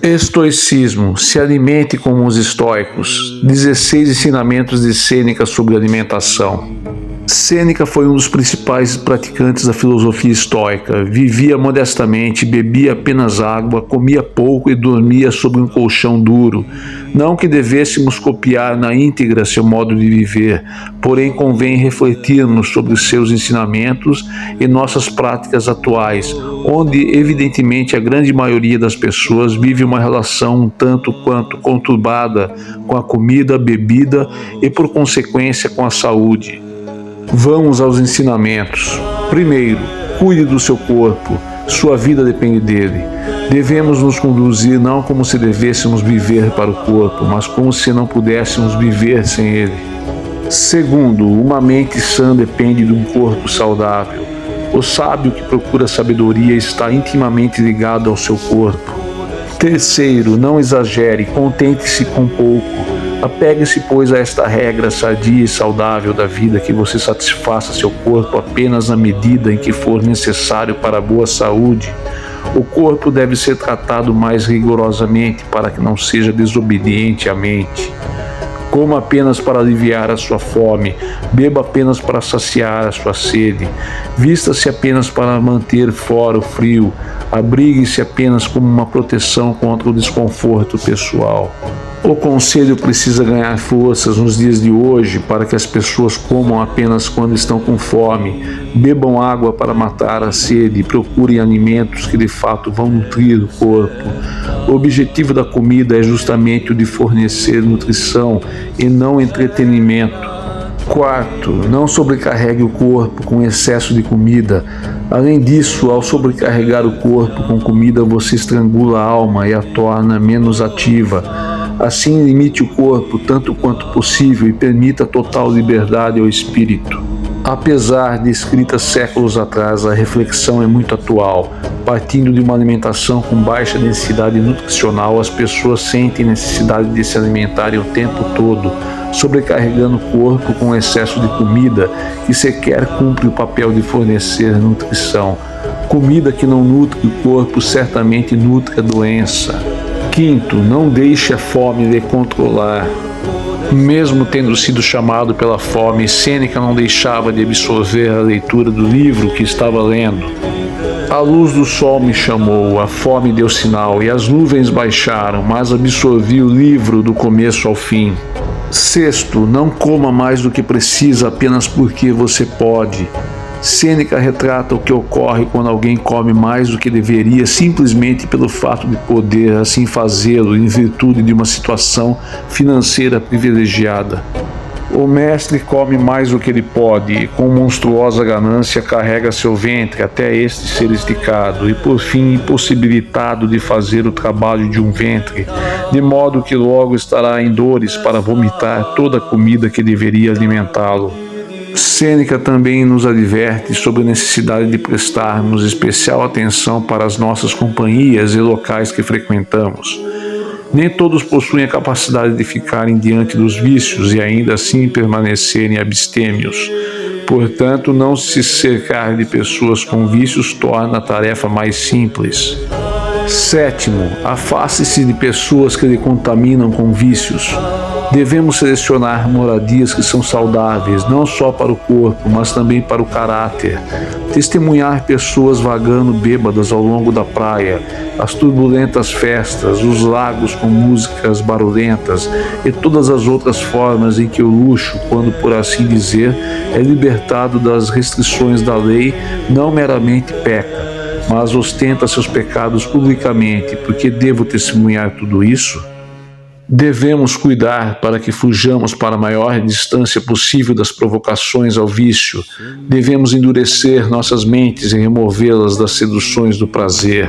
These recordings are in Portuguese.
Estoicismo. Se alimente como os estoicos. 16 ensinamentos de Sêneca sobre alimentação. Sêneca foi um dos principais praticantes da filosofia estoica. Vivia modestamente, bebia apenas água, comia pouco e dormia sobre um colchão duro. Não que devêssemos copiar na íntegra seu modo de viver, porém convém refletirmos sobre os seus ensinamentos e nossas práticas atuais, onde evidentemente a grande maioria das pessoas vive uma relação um tanto quanto conturbada com a comida, a bebida e por consequência com a saúde. Vamos aos ensinamentos. Primeiro, cuide do seu corpo. Sua vida depende dele. Devemos nos conduzir não como se devêssemos viver para o corpo, mas como se não pudéssemos viver sem ele. Segundo, uma mente sã depende de um corpo saudável. O sábio que procura sabedoria está intimamente ligado ao seu corpo. Terceiro, não exagere, contente-se com pouco. Apegue-se, pois, a esta regra sadia e saudável da vida, que você satisfaça seu corpo apenas na medida em que for necessário para a boa saúde. O corpo deve ser tratado mais rigorosamente para que não seja desobediente à mente. Coma apenas para aliviar a sua fome, beba apenas para saciar a sua sede, vista-se apenas para manter fora o frio, abrigue-se apenas como uma proteção contra o desconforto pessoal. O conselho precisa ganhar forças nos dias de hoje para que as pessoas comam apenas quando estão com fome, bebam água para matar a sede e procurem alimentos que de fato vão nutrir o corpo. O objetivo da comida é justamente o de fornecer nutrição e não entretenimento. Quarto, não sobrecarregue o corpo com excesso de comida. Além disso, ao sobrecarregar o corpo com comida, você estrangula a alma e a torna menos ativa. Assim, limite o corpo tanto quanto possível e permita total liberdade ao espírito. Apesar de escrita séculos atrás, a reflexão é muito atual. Partindo de uma alimentação com baixa densidade nutricional, as pessoas sentem necessidade de se alimentarem o tempo todo, sobrecarregando o corpo com excesso de comida que sequer cumpre o papel de fornecer nutrição. Comida que não nutre o corpo certamente nutre a doença. Quinto, não deixe a fome lhe controlar. Mesmo tendo sido chamado pela fome, Sêneca não deixava de absorver a leitura do livro que estava lendo. A luz do sol me chamou, a fome deu sinal, e as nuvens baixaram, mas absorvi o livro do começo ao fim. Sexto, não coma mais do que precisa apenas porque você pode. Sêneca retrata o que ocorre quando alguém come mais do que deveria simplesmente pelo fato de poder assim fazê-lo em virtude de uma situação financeira privilegiada. O mestre come mais do que ele pode e com monstruosa ganância carrega seu ventre até este ser esticado e por fim impossibilitado de fazer o trabalho de um ventre, de modo que logo estará em dores para vomitar toda a comida que deveria alimentá-lo. Sêneca também nos adverte sobre a necessidade de prestarmos especial atenção para as nossas companhias e locais que frequentamos. Nem todos possuem a capacidade de ficarem diante dos vícios e ainda assim permanecerem abstêmios. Portanto, não se cercar de pessoas com vícios torna a tarefa mais simples. Sétimo, afaste-se de pessoas que lhe contaminam com vícios. Devemos selecionar moradias que são saudáveis, não só para o corpo, mas também para o caráter. Testemunhar pessoas vagando bêbadas ao longo da praia, as turbulentas festas, os lagos com músicas barulhentas e todas as outras formas em que o luxo, quando por assim dizer, é libertado das restrições da lei, não meramente peca, mas ostenta seus pecados publicamente. Porque devo testemunhar tudo isso? Devemos cuidar para que fujamos para a maior distância possível das provocações ao vício. Devemos endurecer nossas mentes e removê-las das seduções do prazer.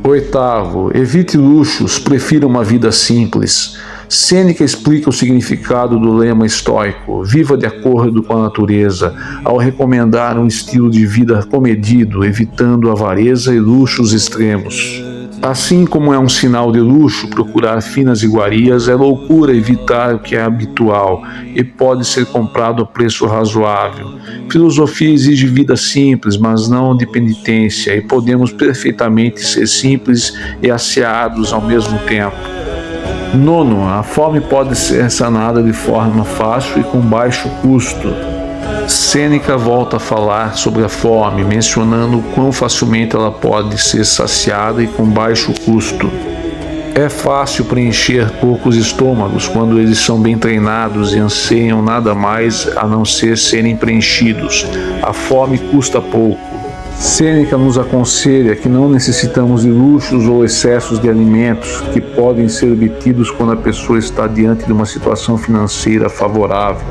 Oitavo, evite luxos, prefira uma vida simples. Sêneca explica o significado do lema estoico: viva de acordo com a natureza, ao recomendar um estilo de vida comedido, evitando avareza e luxos extremos. Assim como é um sinal de luxo procurar finas iguarias, é loucura evitar o que é habitual e pode ser comprado a preço razoável. Filosofia exige vida simples, mas não de penitência, e podemos perfeitamente ser simples e asseados ao mesmo tempo. Nono, a fome pode ser sanada de forma fácil e com baixo custo. Sêneca volta a falar sobre a fome, mencionando o quão facilmente ela pode ser saciada e com baixo custo. É fácil preencher poucos estômagos quando eles são bem treinados e anseiam nada mais a não ser serem preenchidos. A fome custa pouco. Sêneca nos aconselha que não necessitamos de luxos ou excessos de alimentos que podem ser obtidos quando a pessoa está diante de uma situação financeira favorável.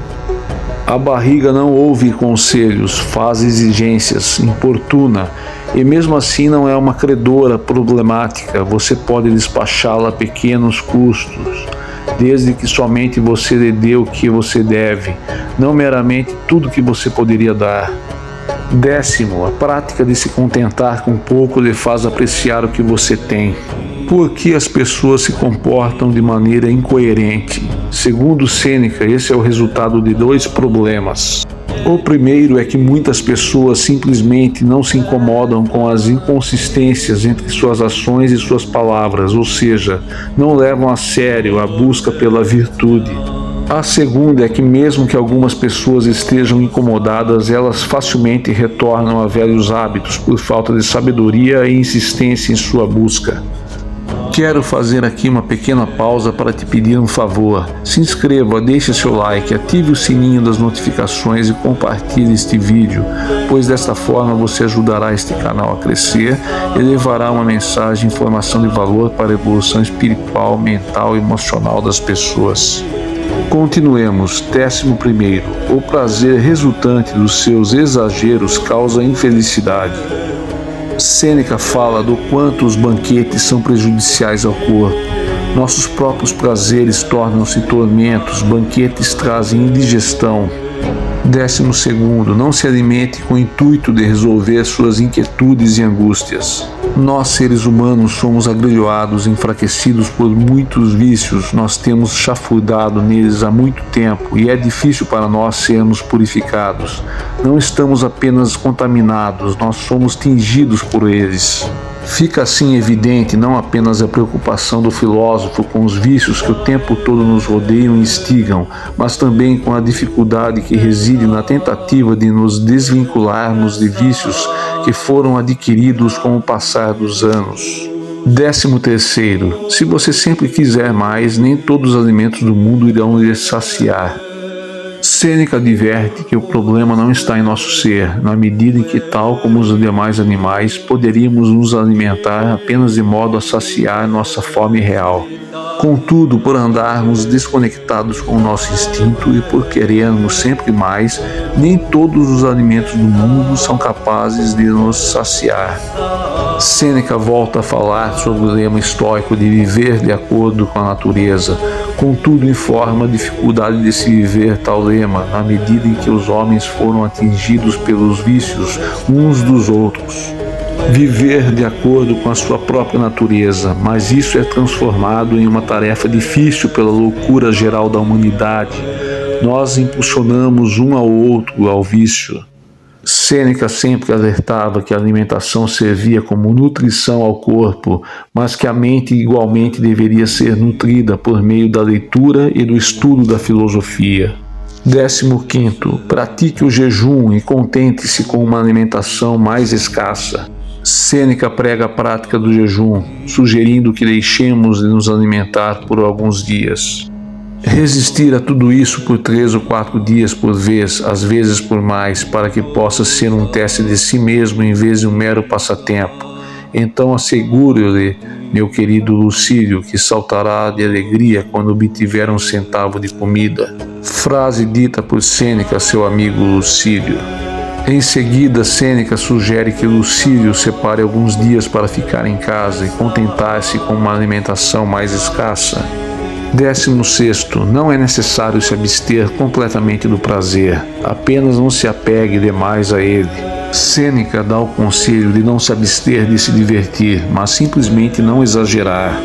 A barriga não ouve conselhos, faz exigências, importuna, e mesmo assim não é uma credora problemática. Você pode despachá-la a pequenos custos, desde que somente você lhe dê o que você deve, não meramente tudo que você poderia dar. Décimo, a prática de se contentar com pouco lhe faz apreciar o que você tem. Por que as pessoas se comportam de maneira incoerente? Segundo Sêneca, esse é o resultado de dois problemas. O primeiro é que muitas pessoas simplesmente não se incomodam com as inconsistências entre suas ações e suas palavras, ou seja, não levam a sério a busca pela virtude. A segunda é que mesmo que algumas pessoas estejam incomodadas, elas facilmente retornam a velhos hábitos por falta de sabedoria e insistência em sua busca. Quero fazer aqui uma pequena pausa para te pedir um favor. Se inscreva, deixe seu like, ative o sininho das notificações e compartilhe este vídeo, pois desta forma você ajudará este canal a crescer e levará uma mensagem e informação de valor para a evolução espiritual, mental e emocional das pessoas. Continuemos. 11º. O prazer resultante dos seus exageros causa infelicidade. Sêneca fala do quanto os banquetes são prejudiciais ao corpo. Nossos próprios prazeres tornam-se tormentos, banquetes trazem indigestão. 12º. Não se alimente com o intuito de resolver suas inquietudes e angústias. Nós, seres humanos, somos agrilhoados e enfraquecidos por muitos vícios. Nós temos chafurdado neles há muito tempo e é difícil para nós sermos purificados. Não estamos apenas contaminados, nós somos tingidos por eles. Fica assim evidente não apenas a preocupação do filósofo com os vícios que o tempo todo nos rodeiam e instigam, mas também com a dificuldade que reside na tentativa de nos desvincularmos de vícios que foram adquiridos com o passar dos anos. 13º. Se você sempre quiser mais, nem todos os alimentos do mundo irão lhe saciar. Sêneca adverte que o problema não está em nosso ser, na medida em que, tal como os demais animais, poderíamos nos alimentar apenas de modo a saciar nossa fome real. Contudo, por andarmos desconectados com o nosso instinto e por querermos sempre mais, nem todos os alimentos do mundo são capazes de nos saciar. Sêneca volta a falar sobre o lema estoico de viver de acordo com a natureza. Contudo, informa a dificuldade de se viver tal lema, na medida em que os homens foram atingidos pelos vícios uns dos outros. Viver de acordo com a sua própria natureza, mas isso é transformado em uma tarefa difícil pela loucura geral da humanidade. Nós impulsionamos um ao outro ao vício. Sêneca sempre alertava que a alimentação servia como nutrição ao corpo, mas que a mente igualmente deveria ser nutrida por meio da leitura e do estudo da filosofia. 15º. Pratique o jejum e contente-se com uma alimentação mais escassa. Sêneca prega a prática do jejum, sugerindo que deixemos de nos alimentar por alguns dias. Resistir a tudo isso por 3 ou 4 dias por vez, às vezes por mais, para que possa ser um teste de si mesmo em vez de um mero passatempo. Então asseguro-lhe, meu querido Lucílio, que saltará de alegria quando obtiver um centavo de comida. Frase dita por Sêneca a seu amigo Lucílio. Em seguida, Sêneca sugere que Lucílio separe alguns dias para ficar em casa e contentar-se com uma alimentação mais escassa. 16º. Não é necessário se abster completamente do prazer, apenas não se apegue demais a ele. Sêneca dá o conselho de não se abster de se divertir, mas simplesmente não exagerar.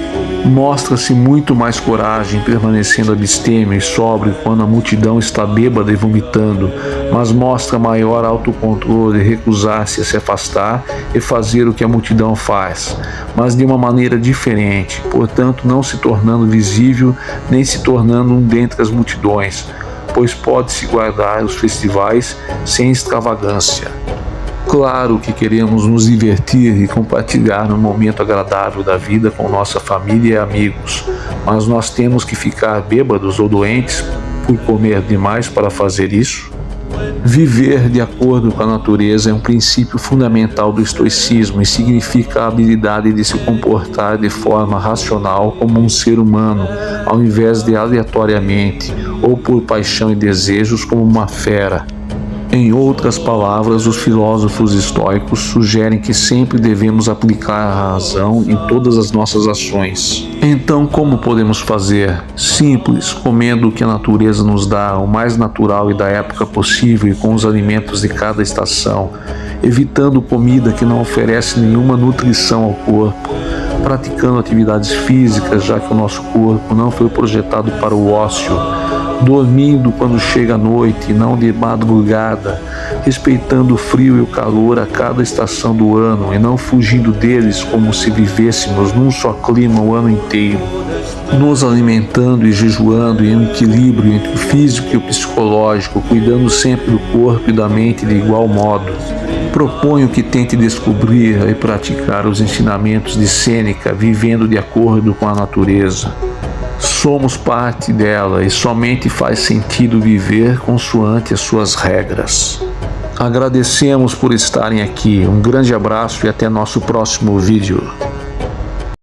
Mostra-se muito mais coragem permanecendo abstêmio e sóbrio quando a multidão está bêbada e vomitando, mas mostra maior autocontrole recusar-se a se afastar e fazer o que a multidão faz, mas de uma maneira diferente, portanto não se tornando visível nem se tornando um dentre as multidões, pois pode-se guardar os festivais sem extravagância. Claro que queremos nos divertir e compartilhar um momento agradável da vida com nossa família e amigos, mas nós temos que ficar bêbados ou doentes por comer demais para fazer isso? Viver de acordo com a natureza é um princípio fundamental do estoicismo e significa a habilidade de se comportar de forma racional como um ser humano, ao invés de aleatoriamente ou por paixão e desejos como uma fera. Em outras palavras, os filósofos estoicos sugerem que sempre devemos aplicar a razão em todas as nossas ações. Então, como podemos fazer? Simples, comendo o que a natureza nos dá, o mais natural e da época possível e com os alimentos de cada estação, evitando comida que não oferece nenhuma nutrição ao corpo, praticando atividades físicas, já que o nosso corpo não foi projetado para o ócio, dormindo quando chega a noite e não de madrugada, respeitando o frio e o calor a cada estação do ano e não fugindo deles como se vivêssemos num só clima o ano inteiro, nos alimentando e jejuando em um equilíbrio entre o físico e o psicológico, cuidando sempre do corpo e da mente de igual modo. Proponho que tente descobrir e praticar os ensinamentos de Sêneca, vivendo de acordo com a natureza. Somos parte dela e somente faz sentido viver consoante as suas regras. Agradecemos por estarem aqui, um grande abraço e até nosso próximo vídeo.